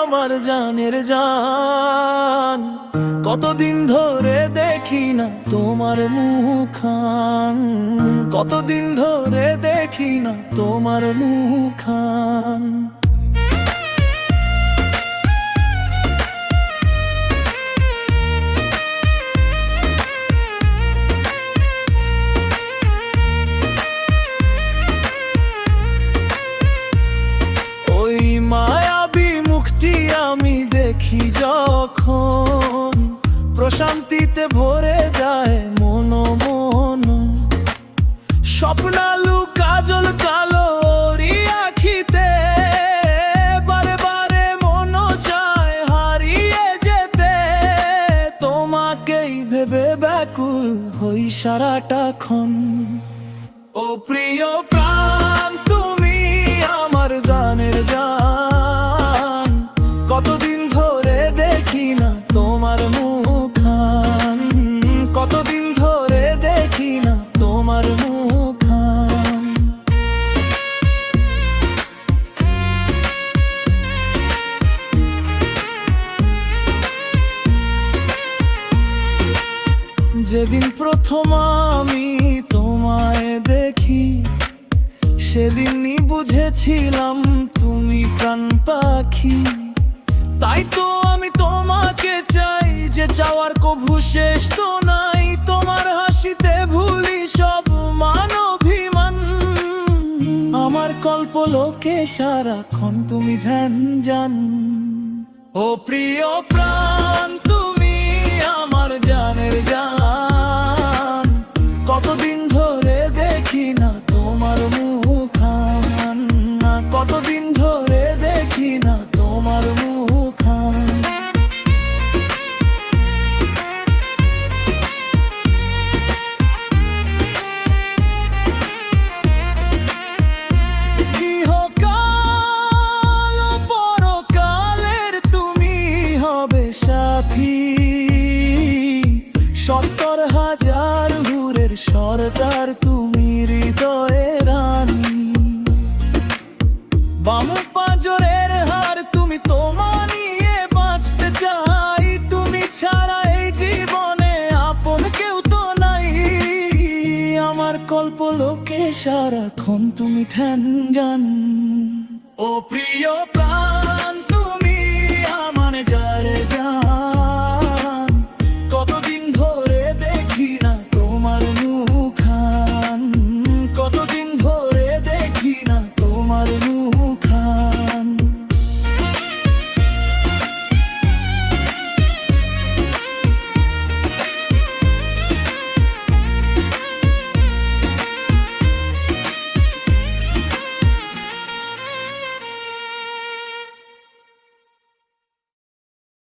আমার জানের জান। কতদিন ধরে দেখি না তোমার মুখখান, কতদিন ধরে দেখি না তোমার মুখখান। মায়াবী মুখটি আমি দেখি যখন, প্রশান্তিতে ভরে যায় মন মন। স্বপ্নালু কাজল কালো ওরি আখিতে, বারে বারে মন চায় হারিয়ে যেতে। তোমাকেই ভেবে ব্যাকুল হই সারাটাক্ষণ। ও প্রিয় প্রাণ তুমি আমার জানের জান। কতদিন ধরে দেখি না তোমার মুখখান, কতদিন ধরে দেখি না তোমার মুখখান। যেদিন প্রথম আমি তোমায় দেখি, সেদিনই বুঝেছিলাম তুমি প্রাণ পাখি। তাই তো আমি তোমাকে চাই, যে চাওয়ার কভু শেষ তো নাই। তোমার হাসিতে ভুলি সব মান অভিমান, আমার কল্পলোকে সারাক্ষণ তুমি ধ্যান জান। ও প্রিয় প্রাণ তুমি আমার জানের জান। কতদিন ধরে দেখি না তোমার মুখখান, কতদিন ধরে দেখি না তোমার মুখখান। ইহকাল পরকালের তুমি হবে সাথী, ৭০,০০০ হুরের সরদার তুমি হৃদয়ে রানী। বাম পাঁজরের হার তুমি, তোমার নিয়ে বাঁচতে চাই। তুমি ছাড়া এই জীবনে আপন কেউ তো নাই। আমার কল্পলোকে সারাক্ষণ তুমি ধ্যান জান। ও প্রিয়